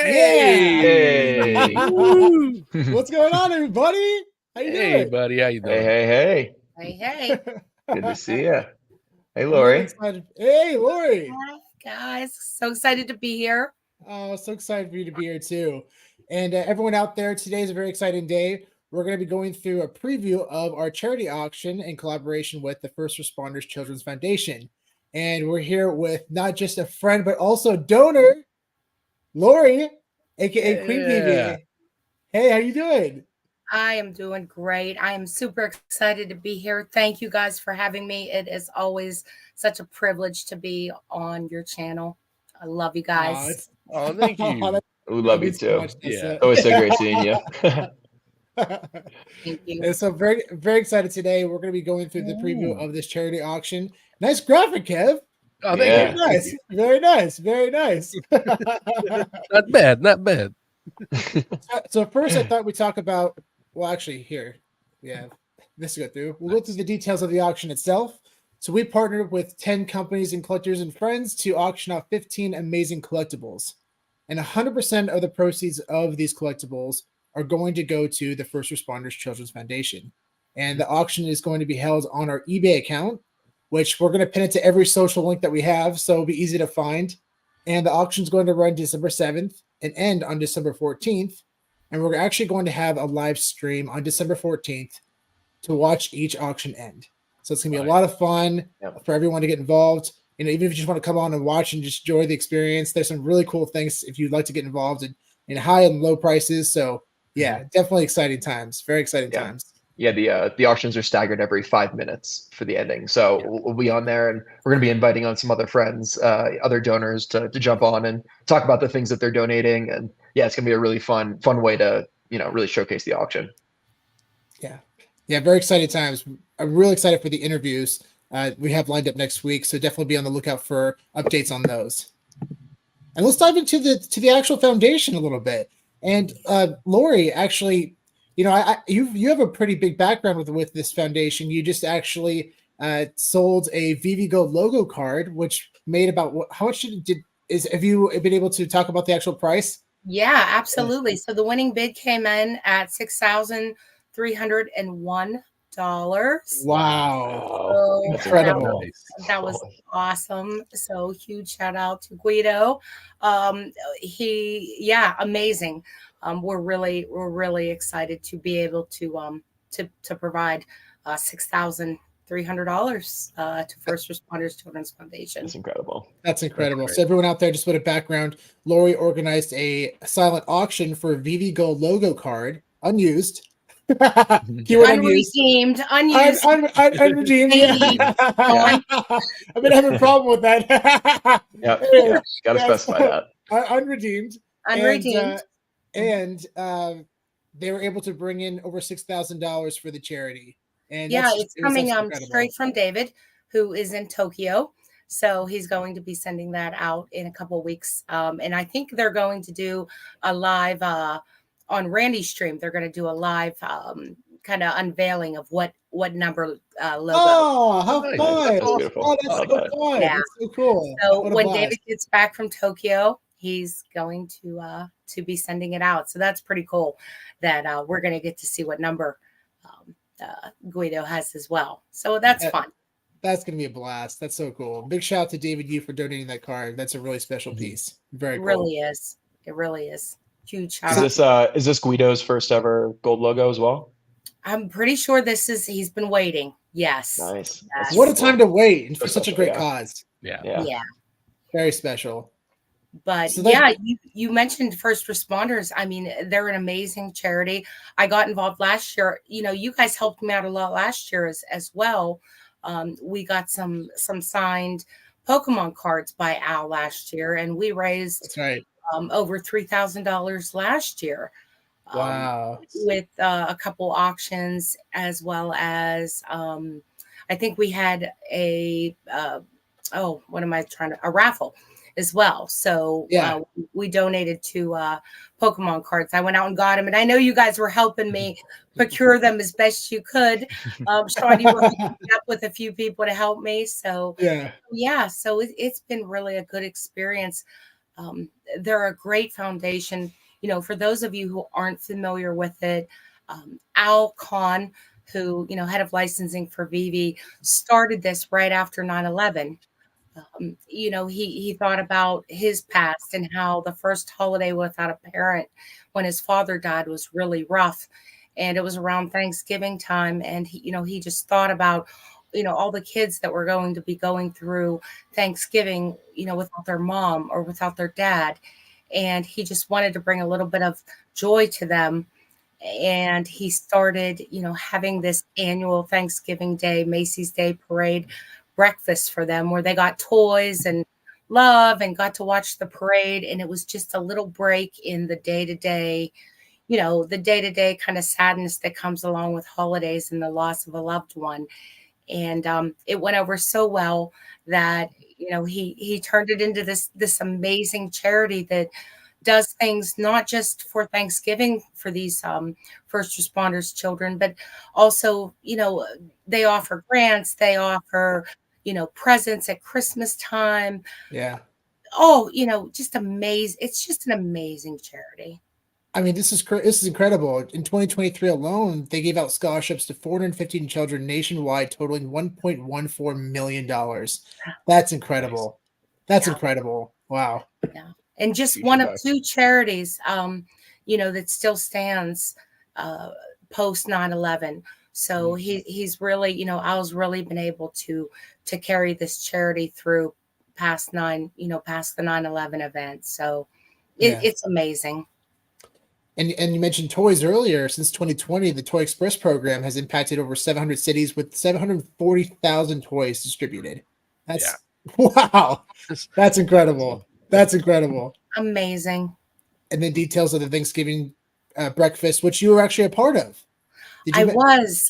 Hey! What's going on, everybody? How you Hey, doing? buddy, how you doing? Hey. Hey. Good to see you. Hey, I'm really Lori. excited. Hey, Lori. Hi, guys. So excited to be here. Oh, so excited for you to be here too. And everyone out there, today is a very exciting day. We're going to be going through a preview of our charity auction in collaboration with the First Responders Children's Foundation. And we're here with not just a friend, but also donor, Lori, aka Queen Yeah. Phoebe. Hey, how you doing? I am doing great. I am super excited to be here. Thank you guys for having me. It is always such a privilege to be on your channel. I love you guys. Oh, thank you. We love you means so too. much. That's Yeah. it. Always so great seeing you. Thank you. And so very, very excited today. We're going to be going through the preview of this charity auction. Nice graphic, Kev. Oh, Yeah. thank you. Nice. Very nice. Very nice. Not bad, not bad. So first I thought we'd talk about, well, actually here, yeah, this to go through. We'll go through the details of the auction itself. So we partnered with 10 companies and collectors and friends to auction out 15 amazing collectibles. And 100% of the proceeds of these collectibles are going to go to the First Responders Children's Foundation. And the auction is going to be held on our eBay account, which we're going to pin it to every social link that we have, so it'll be easy to find. And the auction is going to run December 7th and end on December 14th. And we're actually going to have a live stream on December 14th to watch each auction end. So it's going to be a lot of fun for everyone to get involved. You know, even if you just want to come on and watch and just enjoy the experience, there's some really cool things if you'd like to get involved in high and low prices. So yeah, definitely exciting times. Very exciting times. Yeah, the auctions are staggered every 5 minutes for the ending. So we'll be on there, and we're going to be inviting on some other friends, other donors to jump on and talk about the things that they're donating. And yeah, it's going to be a really fun way to, really showcase the auction. Yeah, very exciting times. I'm really excited for the interviews we have lined up next week. So definitely be on the lookout for updates on those. And let's dive into the actual foundation a little bit. And Lori, actually, you have a pretty big background with this foundation. You just actually sold a VVGo logo card, which made about how much have you been able to talk about the actual price? Yeah, absolutely. So the winning bid came in at $6,301. Wow. So Incredible. That was awesome. So huge shout out to Guido. Amazing. We're really excited to be able to provide $6,300 to First Responders Children's Foundation. That's incredible. That's incredible. So everyone out there, just a bit of background. Lori organized a silent auction for VVGo logo card, unused. Unredeemed. Unredeemed. Yeah. I've been having a problem with that. Yeah, gotta specify that. Unredeemed. Unredeemed. And they were able to bring in over $6,000 for the charity. And it's coming straight from David, who is in Tokyo. So he's going to be sending that out in a couple of weeks. And I think they're going to do a live on Randy's stream. They're going to do a live kind of unveiling of what number logo. Oh, how fun! That's beautiful. Oh, that's so fun. Yeah. That's so cool. So when David gets back from Tokyo, he's going to be sending it out. So that's pretty cool that we're going to get to see what number Guido has as well. So that's fun. That's going to be a blast. That's so cool. Big shout out to David Yu for donating that card. That's a really special piece. Very cool. It really is. It really is. Huge shout out. Is this Guido's first ever gold logo as well? I'm pretty sure he's been waiting. Yes. Nice. Yes. What a time to wait and for such a great Yeah. cause. Yeah. Very special. But So you mentioned First Responders. I mean, they're an amazing charity. I got involved last year. You guys helped me out a lot last year as well. We got some signed Pokemon cards by Al last year, and we raised That's right. over $3,000 last year. Wow. With a couple auctions, as well as I think we had a raffle as well. So we donated to Pokemon cards. I went out and got them, and I know you guys were helping me procure them as best you could. Sean, you were hooking me up with a few people to help me. So so it's been really a good experience. they're a great foundation. For those of you who aren't familiar with it, Al Kahn, who, head of licensing for Vivi, started this right after 9/11. He thought about his past and how the first holiday without a parent when his father died was really rough. And it was around Thanksgiving time. And he just thought about, all the kids that were going to be going through Thanksgiving, without their mom or without their dad. And he just wanted to bring a little bit of joy to them. And he started, having this annual Thanksgiving Day, Macy's Day Parade breakfast for them where they got toys and love and got to watch the parade. And it was just a little break in the day-to-day, kind of sadness that comes along with holidays and the loss of a loved one. And it went over so well that, he turned it into this amazing charity that does things not just for Thanksgiving for these first responders children, but also, they offer grants, they offer, presents at Christmas time. Yeah. Oh, just amazing. It's just an amazing charity. I mean, this is incredible. In 2023 alone, they gave out scholarships to 415 children nationwide, totaling $1.14 million. That's incredible. That's incredible. Wow. Yeah. And just one of two charities, that still stands post 9/11. So he's really, Al's really been able to carry this charity through past the 9/11 event. So it's amazing. And you mentioned toys earlier. Since 2020, the Toy Express program has impacted over 700 cities with 740,000 toys distributed. That's wow. That's incredible. That's incredible. Amazing. And then details of the Thanksgiving breakfast, which you were actually a part of. I was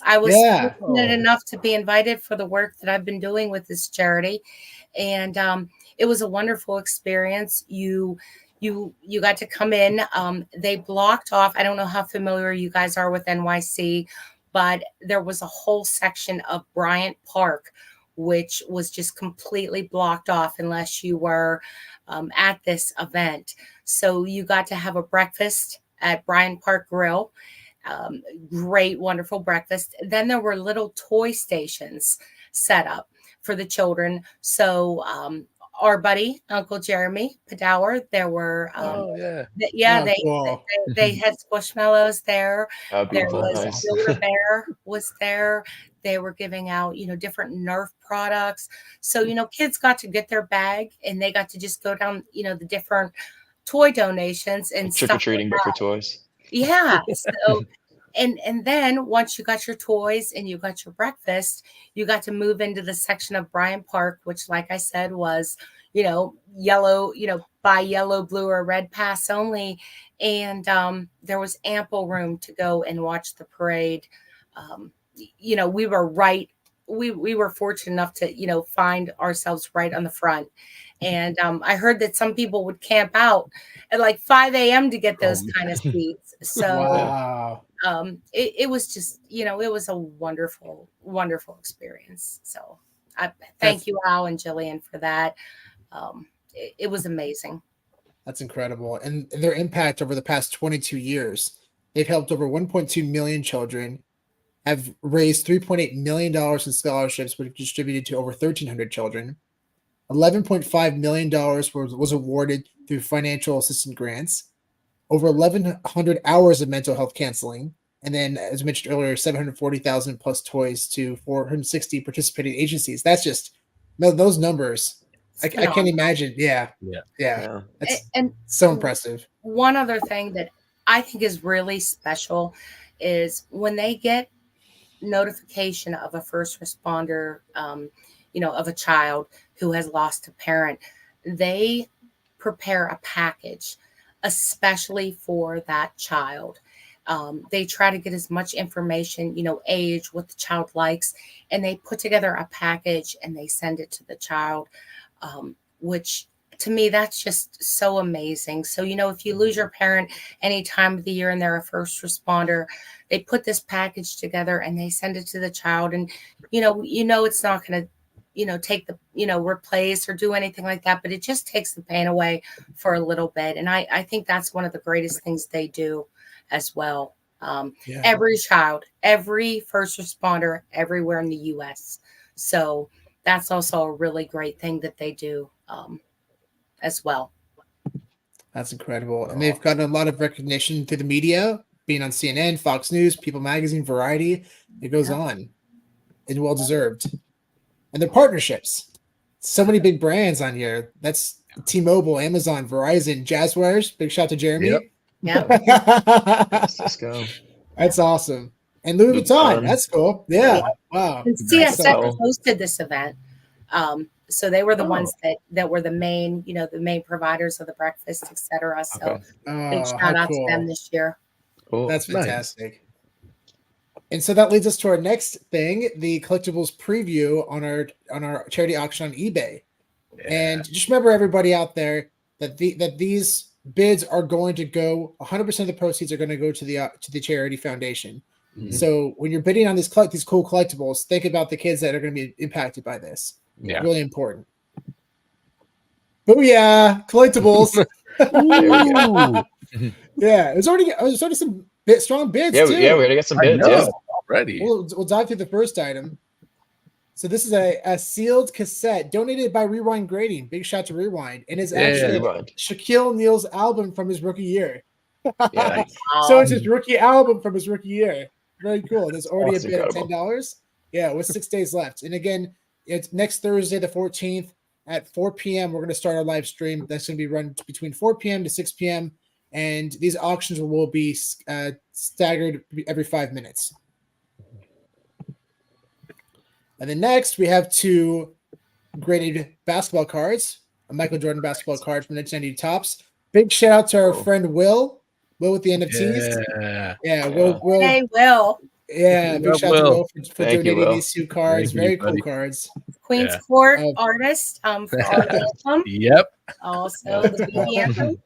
fortunate enough to be invited for the work that I've been doing with this charity. And it was a wonderful experience. You got to come in. They blocked off. I don't know how familiar you guys are with NYC, but there was a whole section of Bryant Park, which was just completely blocked off unless you were at this event. So you got to have a breakfast at Bryant Park Grill. Great, wonderful breakfast. Then there were little toy stations set up for the children. So our buddy, Uncle Jeremy Padower, there were, they had Squishmallows there. There was Build-A-Bear was there. They were giving out, different Nerf products. So, kids got to get their bag and they got to just go down, the different toy donations and trick-or-treating, but for toys. Yeah. So, and then once you got your toys and you got your breakfast, you got to move into the section of Bryant Park, which, like I said, was, yellow, by yellow, blue, or red pass only. And there was ample room to go and watch the parade. We were right. We were fortunate enough to, find ourselves right on the front. And I heard that some people would camp out at like 5 a.m. to get those kind of seats. So wow. It was just, it was a wonderful, wonderful experience. So I thank you, Al and Jillian, for that. It was amazing. That's incredible. And their impact over the past 22 years, they've helped over 1.2 million children, have raised $3.8 million in scholarships, which distributed to over 1,300 children. $11.5 million was awarded through financial assistance grants, over 1,100 hours of mental health counseling, and then, as mentioned earlier, 740,000 plus toys to 460 participating agencies. That's just those numbers. I can't imagine. Yeah. That's so impressive. One other thing that I think is really special is when they get notification of a first responder, of a child who has lost a parent, they prepare a package especially for that child. They try to get as much information, age, what the child likes, and they put together a package and they send it to the child, which to me, that's just so amazing. So, if you lose your parent any time of the year and they're a first responder, they put this package together and they send it to the child. And, it's not going to take the, replace or do anything like that, but it just takes the pain away for a little bit. And I think that's one of the greatest things they do as well. Every child, every first responder, everywhere in the U.S. So that's also a really great thing that they do as well. That's incredible. And they've gotten a lot of recognition through the media, being on CNN, Fox News, People Magazine, Variety. It goes on. It's well deserved. And their partnerships. So many big brands on here. That's T-Mobile, Amazon, Verizon, Jazzwares. Big shout to Jeremy. Yep. Cisco. That's awesome. And Louis Vuitton. That's cool. Yeah. Wow. And CSX hosted this event. So they were the ones that were the main, the main providers of the breakfast, etc. So big shout out to them this year. Cool. That's fantastic. Nice. And so that leads us to our next thing, the collectibles preview on our charity auction on eBay. Yeah. And just remember, everybody out there, that these bids are going to go 100% of the proceeds are going to go to the charity foundation. Mm-hmm. So when you're bidding on these cool collectibles, think about the kids that are going to be impacted by this. Yeah. Really important. Booyah! Collectibles. Yeah, there's already some strong bids too. Yeah, we already got some bids. Yeah, already. We'll dive through the first item. So this is a sealed cassette donated by Rewind Grading. Big shout to Rewind. And it's actually Shaquille O'Neal's album from his rookie year. Yeah. So it's his rookie album from his rookie year. Very cool. There's already a bid at $10. Yeah, with 6 days left. And again, it's next Thursday, the 14th at 4 p.m. We're going to start our live stream. That's going to be run between 4 p.m. to 6 p.m. And these auctions will be staggered every 5 minutes. And then next, we have 2 graded basketball cards. A Michael Jordan basketball card from 1990 Topps. Big shout out to our friend Will. Will with the NFTs. Yeah. Will. Hey, Will. Yeah, big shout out to Will for donating these 2 cards. Very cool cards. Queen's Court artist for our anthem. Yep. Also the BB anthem.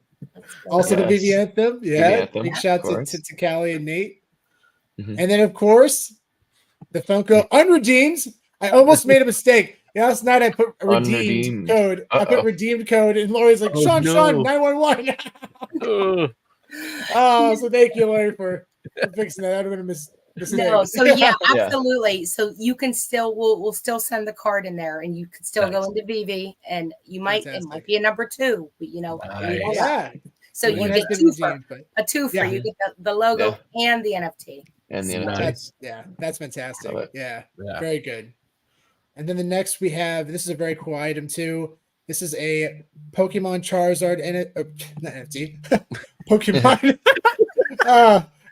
Also the BB anthem. Yeah. Big shout out to Callie and Nate. Mm-hmm. And then, of course, the Funko unredeemed. I almost made a mistake. Last night I put a redeemed code. I put redeemed code, and Lori's like, Sean, 911. So thank you, Lori, for fixing that. That would have been a mistake. No, so yeah, absolutely. So you can still, we'll still send the card in there, and you can still go into VV, and it might be a number 2, but So you get 2 for a 2 for you get the logo and the NFT. And the NFT. That's fantastic. Yeah, very good. And then the next we have, this is a very cool item too. This is a Pokemon Charizard not NFT. Pokemon.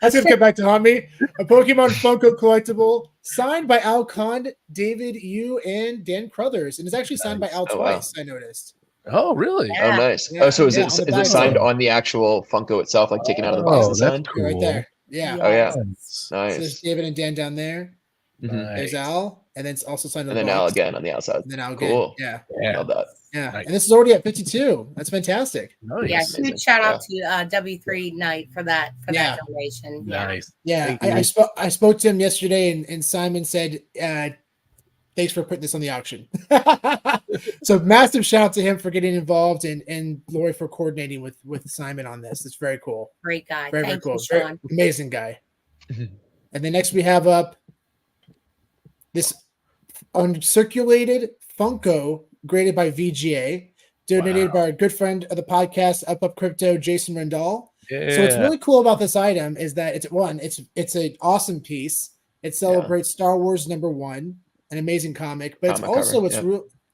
That's going to come back to haunt me. A Pokemon Funko collectible signed by Al Kahn, David Yu, and Dan Crothers. And it's actually signed by Al twice, I noticed. Oh, really? Yeah. Oh, nice. Yeah. So is it signed on the actual Funko itself, like taken out of the box and signed? Cool. Right there. Yeah. Oh, yeah. Nice. So there's David and Dan down there. Nice. There's Al. And then it's also signed on the box. And then Al again on the outside. And then Al again. Cool. Yeah. Love that. Yeah. Nice. And this is already at 52. That's fantastic. Nice. Yeah. Huge shout out to W3 Night for that donation. Nice. Yeah. I spoke to him yesterday, and Simon said, thanks for putting this on the auction. So massive shout out to him for getting involved, and Lori for coordinating with Simon on this. It's very cool. Great guy. Very cool. Very amazing guy. And then next we have up this uncirculated Funko graded by VGA, donated by our good friend of the podcast, Up Crypto, Jason Rendall. Yeah. So what's really cool about this item is that it's an awesome piece. It celebrates Star Wars #1, an amazing comic, but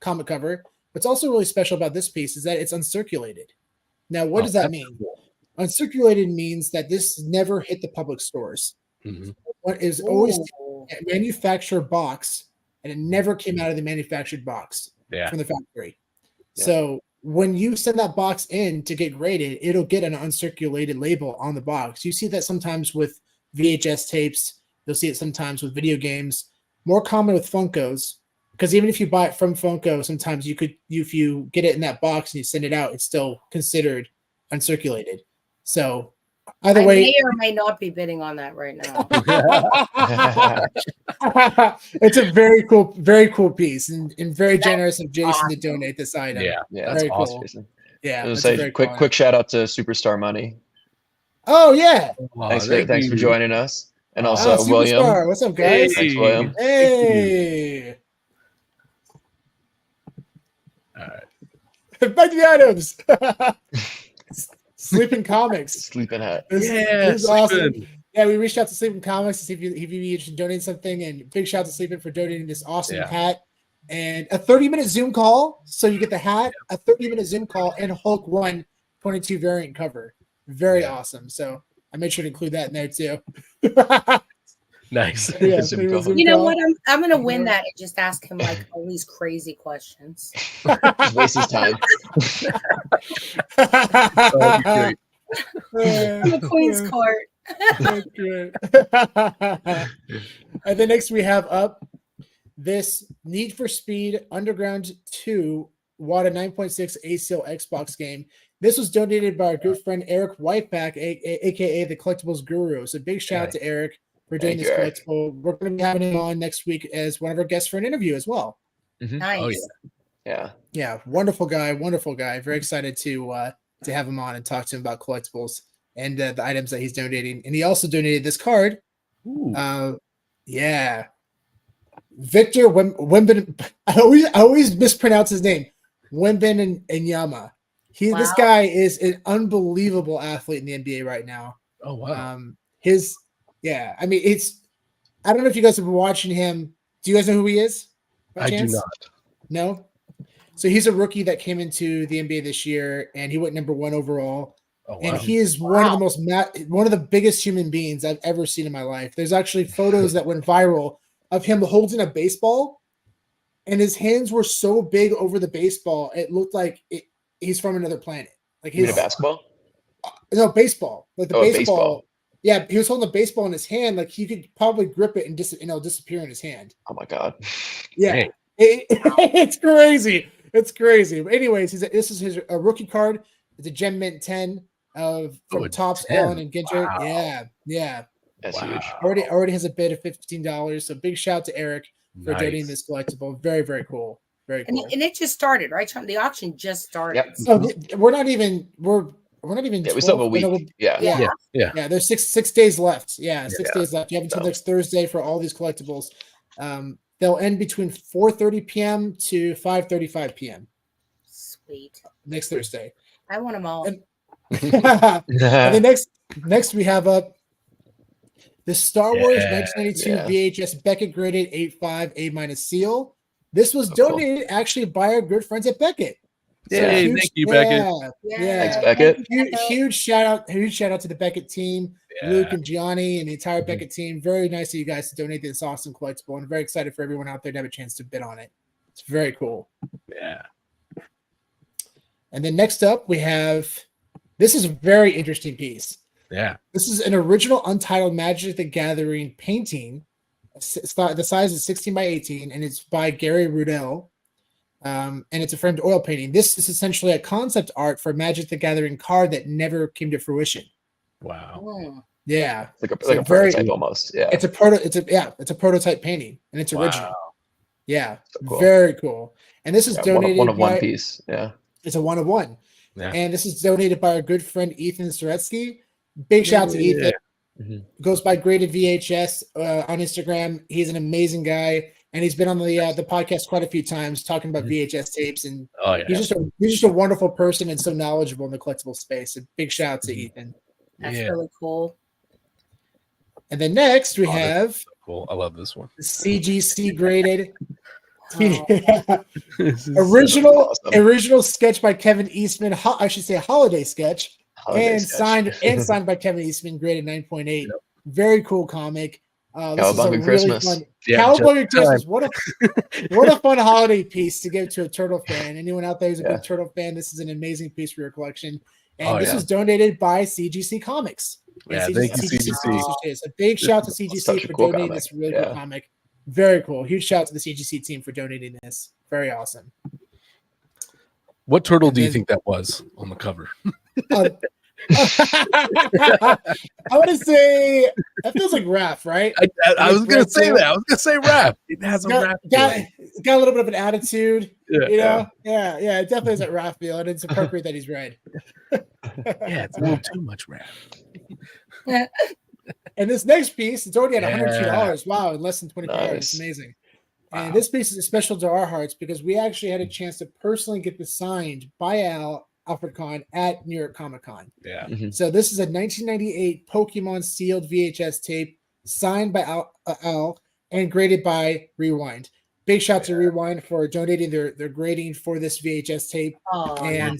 comic cover. What's also really special about this piece is that it's uncirculated. Now, what does that mean? Cool. Uncirculated means that this never hit the public stores. Mm-hmm. What is always a manufactured box, and it never came out of the manufactured box from the factory. Yeah. So when you send that box in to get graded, it'll get an uncirculated label on the box. You see that sometimes with VHS tapes. You'll see it sometimes with video games. More common with Funkos, because even if you buy it from Funko, sometimes if you get it in that box and you send it out, it's still considered uncirculated. So Either I way, may or may not be bidding on that right now. it's a very cool piece, and very generous of Jason to donate this item. Yeah, Yeah, that's very awesome. cool. Jason. Yeah, I was that's a say very quick cool shout out to Superstar Money. Oh yeah. Aw, Thanks for joining us, and Oh, also William. Superstar. What's up, guys? Thanks, William. Hey. All right. Back to the items. Sleeping Comics. Sleeping Hat. This is awesome. Yeah, we reached out to Sleeping Comics to see if you'd be interested in donating something, and big shout out to Sleeping for donating this awesome hat and a 30-minute Zoom call. So you get the hat, a 30-minute Zoom call, and Hulk 1 22 variant cover. Very awesome. So I made sure to include that in there too. Nice. Yeah, you know what? I'm gonna win that and just ask him like all these crazy questions. Just waste his time. That'd be great. The Queen's Court. That's great. And then next we have up this Need for Speed Underground 2 WADA 9.6 ACL Xbox game. This was donated by our good friend Eric Whiteback, aka the Collectibles Guru. So big shout out to Eric for doing this collectible. We're going to be having him on next week as one of our guests for an interview as well. Nice. Oh, yeah. Wonderful guy. Very excited to have him on and talk to him about collectibles and the items that he's donating. And he also donated this card. Victor Wembin. I always mispronounce his name. Wembin and Yama. This guy is an unbelievable athlete in the NBA right now. Oh wow. I mean, I don't know if you guys have been watching him. Do you guys know who he is? I do not. No. So he's a rookie that came into the NBA this year, and he went number 1 overall. Oh, wow. And he is one of the biggest human beings I've ever seen in my life. There's actually photos that went viral of him holding a baseball, and his hands were so big over the baseball, it looked like he's from another planet. Like a basketball? No, baseball. Like the baseball. Yeah, he was holding a baseball in his hand, like he could probably grip it and it'll disappear in his hand. Oh my god! Yeah, it's crazy. It's crazy. But anyways, this is his rookie card. It's a Gem Mint 10 from Topps, Allen, and Ginter. Wow. Yeah. That's huge. Already has a bid of $15. So big shout to Eric for donating this collectible. Very, very cool. Very cool. And it just started, right? The auction just started. Yep. So we're not even. We still have a week. Yeah. There's six days left. Yeah, 6 days left. You have until next Thursday for all these collectibles. They'll end between 4:30 p.m. to 5:35 p.m. Sweet. Next Thursday. I want them all. And then next we have up the Star Wars 1992 VHS Beckett graded 8.5 A- seal. This was donated actually by our good friends at Beckett. Yay, thank you, Beckett. Thanks, Beckett. Huge shout out to the Beckett team, Luke and Gianni and the entire Beckett team. Very nice of you guys to donate this awesome collectible, and very excited for everyone out there to have a chance to bid on it. It's very cool. Yeah. And then next up we have, this is a very interesting piece. Yeah. This is an original untitled Magic the Gathering painting. The size is 16 by 18, and it's by Gary Rudell. And it's a framed oil painting. This is essentially a concept art for Magic the Gathering card that never came to fruition. Wow. Yeah. Like a prototype almost. Yeah. It's a prototype painting, and it's original. Yeah. So cool. Very cool. And this is donated one of one piece. Yeah. It's a 1 of 1. Yeah. And this is donated by our good friend Ethan Soretsky. Big shout out to Ethan. Goes by Graded VHS on Instagram. He's an amazing guy, and he's been on the podcast quite a few times talking about VHS tapes. And he's just a wonderful person and so knowledgeable in the collectible space. A big shout out to Ethan. That's really cool. And then next we have so cool. I love this one. The CGC graded. Original sketch by Kevin Eastman. I should say a holiday sketch. Signed by Kevin Eastman, graded 9.8. Yep. Very cool comic. Cowabunga Christmas. Fun, Cowabunga Christmas. What a fun holiday piece to give to a Turtle fan. Anyone out there who's a big Turtle fan, this is an amazing piece for your collection. And this is donated by CGC Comics. Yeah, thank you, CGC. A big shout out to CGC for donating this really cool comic. Very cool. Huge shout out to the CGC team for donating this. Very awesome. What turtle do you think that was on the cover? I want to say that feels like Raph, right? I was gonna say that. I was gonna say Raph. It has a Raph. Got a little bit of an attitude. Yeah, You know? Yeah. It definitely has that Raph feel, and it's appropriate that he's red. Yeah, it's a little too much Raph. And this next piece, it's already at $102. Wow, in less than 24 hours. It's amazing. Wow. And this piece is special to our hearts because we actually had a chance to personally get this signed by Alfred Kahn at New York Comic Con. Yeah. So this is a 1998 Pokemon sealed VHS tape signed by Al and graded by Rewind. Big shout to Rewind for donating their grading for this VHS tape. And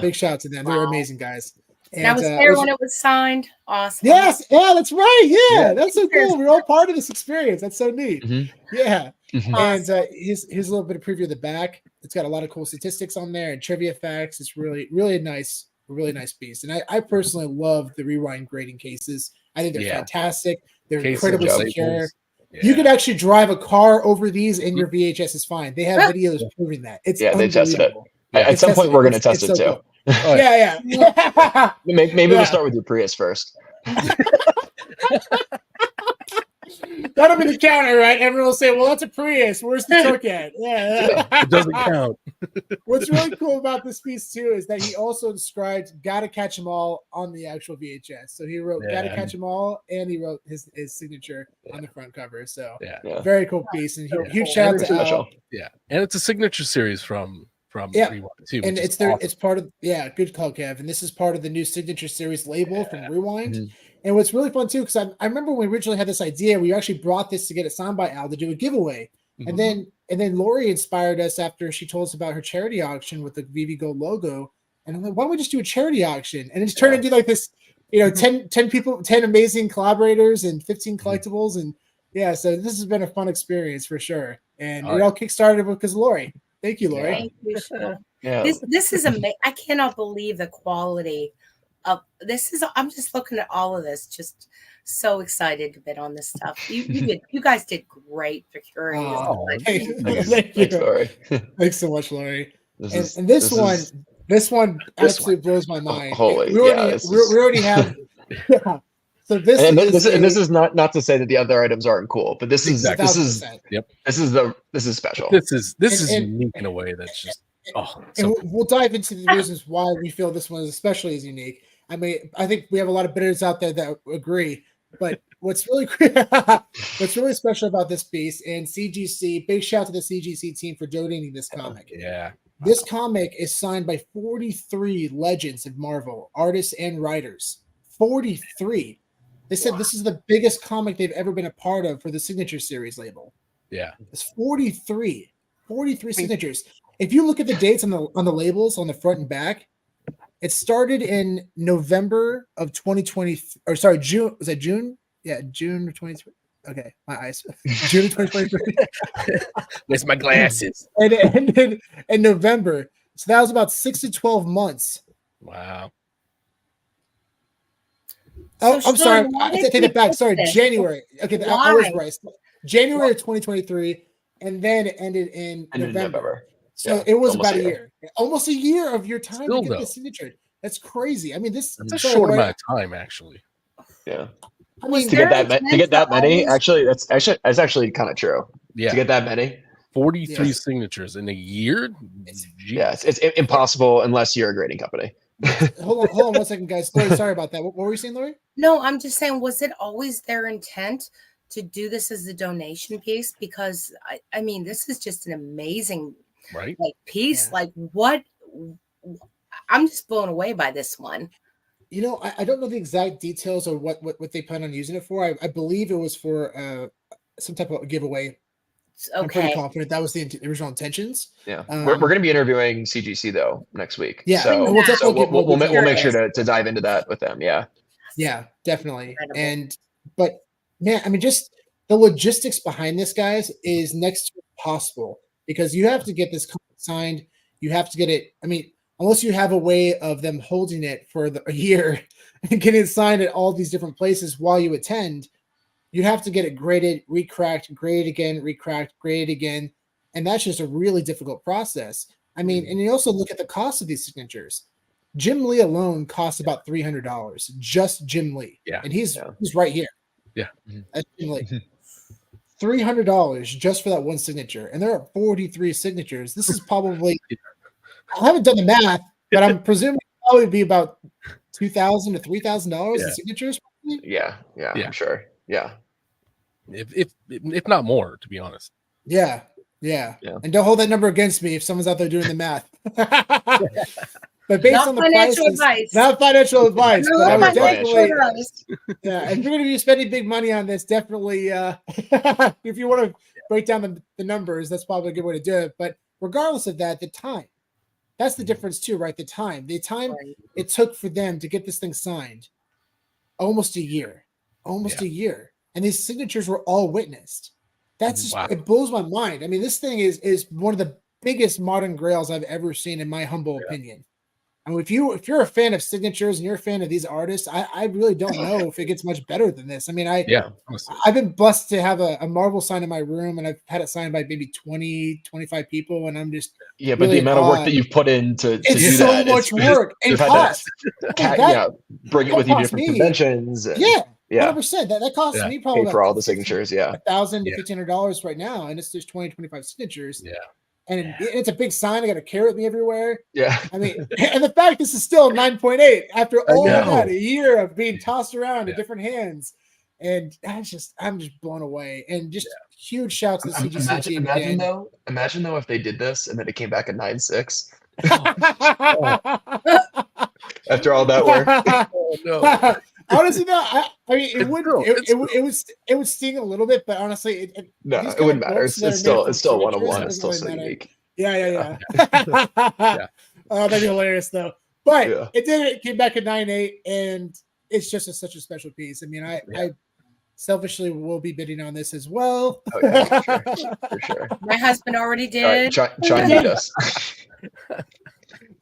big shout to them. They're amazing guys. And I was there when it was signed. Awesome. Yes, that's right. Yeah, that's so cool. We're all part of this experience. That's so neat. Yeah. And here's a little bit of preview of the back. It's got a lot of cool statistics on there and trivia facts. It's really a nice piece. And I personally love the Rewind grading cases. I think they're fantastic. They're incredibly secure. Yeah. You could actually drive a car over these and your VHS is fine. They have videos proving that. It's they tested it. At some point, we're going to test it too. Cool. Yeah. Maybe we'll start with your Prius first. That'll be the counter, right? Everyone will say, well, that's a Prius. Where's the truck at? Yeah. It doesn't count. What's really cool about this piece, too, is that he also described Gotta Catch 'Em All on the actual VHS. So he wrote Gotta Catch 'Em All, and he wrote his signature on the front cover. So very cool piece. And huge shout out to Al. Yeah. And it's a signature series from Rewind too. And it's part of good call, Kev. And this is part of the new signature series label from Rewind. And what's really fun too, because I remember when we originally had this idea, we actually brought this to get it signed by Al to do a giveaway. And then Lori inspired us after she told us about her charity auction with the VV Gold logo. And I'm like, why don't we just do a charity auction? And it's turned into like this, 10 people, 10 amazing collaborators and 15 collectibles. And so this has been a fun experience for sure. And it all kickstarted because of Lori. Thank you, Lori. Thank you. This is amazing. I cannot believe the quality of this. I'm just looking at all of this, just so excited to bid on this stuff. You guys did great for curating. Thank you. Lori. Thanks so much, Lori. This one absolutely blows my mind. Holy, we already have. So this is not to say that the other items aren't cool, but this is special. This is unique in a way that's just we'll dive into the reasons why we feel this one is especially as unique. I mean, I think we have a lot of bidders out there that agree, but what's really special about this piece, and CGC, big shout out to the CGC team for donating this comic. This comic is signed by 43 legends of Marvel, artists and writers. 43. They said this is the biggest comic they've ever been a part of for the signature series label. Yeah. It's 43 signatures. If you look at the dates on the labels on the front and back, it started in November of 2020, or sorry, June. Was that June? Yeah, June of 2023. Okay, my eyes. June of 2023. Where's my glasses? And it ended in November. So that was about 6 to 12 months. Wow. Oh, I'm sorry. I take it back. Sorry, January. Okay, I was right. January of 2023, and then it ended in November. So it was about a year. Almost a year of your time to get the signature. That's crazy. I mean, that's a short amount of time, actually. Yeah. I mean, to get that many, actually, that's actually kind of true. Yeah. To get that many. 43 signatures in a year? It's impossible unless you're a grading company. Hold on 1 second, guys. Sorry about that. What were you saying, Lori? No, I'm just saying, was it always their intent to do this as a donation piece? Because I mean, this is just an amazing piece. Like what? I'm just blown away by this one. I don't know the exact details of what they plan on using it for. I believe it was for some type of giveaway. Okay. I'm pretty confident that was the original intentions. Yeah, we're going to be interviewing CGC though next week. Yeah, so we'll make sure to dive into that with them. Yeah, definitely. But man, I mean, just the logistics behind this, guys, is next to impossible because you have to get this signed. You have to get it. I mean, unless you have a way of them holding it for a year and getting it signed at all these different places while you attend. You have to get it graded, recracked, graded again, recracked, graded again. And that's just a really difficult process. I mean, and you also look at the cost of these signatures. Jim Lee alone costs about $300. Just Jim Lee. Yeah. And he's right here. Yeah. That's Jim Lee. $300 just for that one signature. And there are 43 signatures. This is probably, I haven't done the math, but I'm presuming it'll probably be about $2,000 to $3,000 in signatures. Yeah, I'm sure. Yeah. If not more, to be honest. Yeah. And don't hold that number against me if someone's out there doing the math. But based not on the financial prices, advice. Not financial advice. No, but I would financial definitely, advice. yeah, if you're going to be spending big money on this, definitely, if you want to break down the numbers, that's probably a good way to do it. But regardless of that, the time, that's the difference too, right? The time it took for them to get this thing signed, almost a year. And these signatures were all witnessed. That's just, it blows my mind. I mean, this thing is one of the biggest modern grails I've ever seen, in my humble opinion. I mean, if you're a fan of signatures and you're a fan of these artists, I really don't know if it gets much better than this. I mean, I've been blessed to have a Marvel sign in my room, and I've had it signed by maybe 20, 25 people, and I'm just but the amount of work that you've put in to do so that, much work and cost. Bring it with you to different conventions. And, 100%. That costs me probably for all the signatures. $1,000 to $1,500 right now, and it's just 20, 25 signatures. And it's a big sign. I got to carry it with me everywhere. I mean, and the fact this is still 9.8 after all that, a year of being tossed around in different hands. And I'm just blown away. And just huge shouts to the CGC team. Imagine though if they did this and then it came back at 9.6. After all that work. Oh, no. Honestly, no. I mean, it would sting a little bit, but honestly, it wouldn't matter. It's still one of one. It's still so unique. Yeah. Oh, that'd be hilarious though. But it did. It came back at 9.8, and it's just such a special piece. I mean, I selfishly will be bidding on this as well. Oh, yeah, for sure. My husband already did. Try and beat us.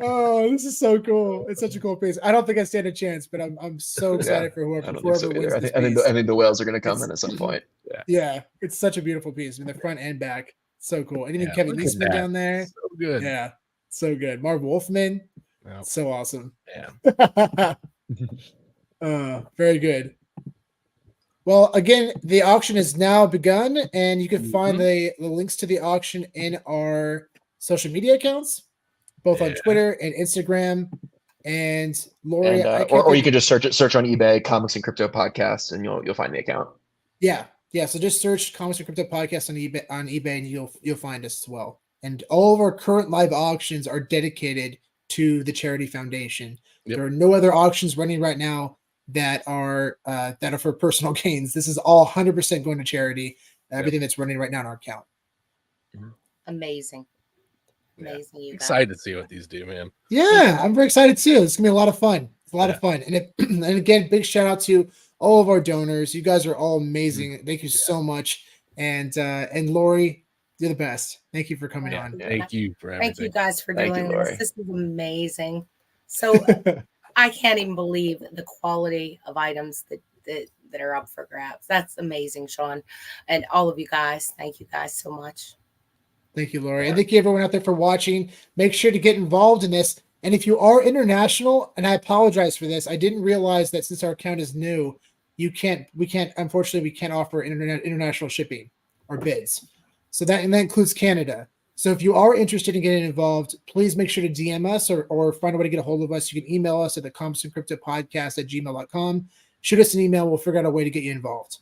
Oh, this is so cool! It's such a cool piece. I don't think I stand a chance, but I'm so excited for whoever wins this piece. I think the whales are going to come in at some point. Yeah, it's such a beautiful piece. I mean, the front and back, so cool. And even Kevin Eastman down there, so good. Yeah, so good. Marv Wolfman, so awesome. Yeah, very good. Well, again, the auction has now begun, and you can find the links to the auction in our social media accounts, both on Twitter and Instagram. And Lori, or you can just search on eBay Comics and Crypto Podcast, and you'll find the account. Yeah. So just search Comics and Crypto Podcast on eBay, and you'll find us as well. And all of our current live auctions are dedicated to the charity foundation. There are no other auctions running right now that are for personal gains. This is all 100% going to charity. Everything that's running right now in our account. Amazing. You guys. Excited to see what these do, man. Yeah, I'm very excited too. It's gonna be a lot of fun. It's a lot of fun. And and again, big shout out to all of our donors. You guys are all amazing. Thank you so much. And Lori, you're the best. Thank you for coming on. Thank you for everything. Thank you guys for doing this. This is amazing. So I can't even believe the quality of items that are up for grabs. That's amazing, Sean. And all of you guys, thank you guys so much. Thank you, Lori. And thank you everyone out there for watching. Make sure to get involved in this. And if you are international, and I apologize for this, I didn't realize that since our account is new, unfortunately, we can't offer international shipping or bids. So that includes Canada. So if you are interested in getting involved, please make sure to DM us or find a way to get a hold of us. You can email us at the comicsandcryptopodcast@gmail.com. Shoot us an email. We'll figure out a way to get you involved.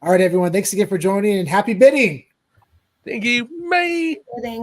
All right, everyone. Thanks again for joining, and happy bidding. Thank you. Bye.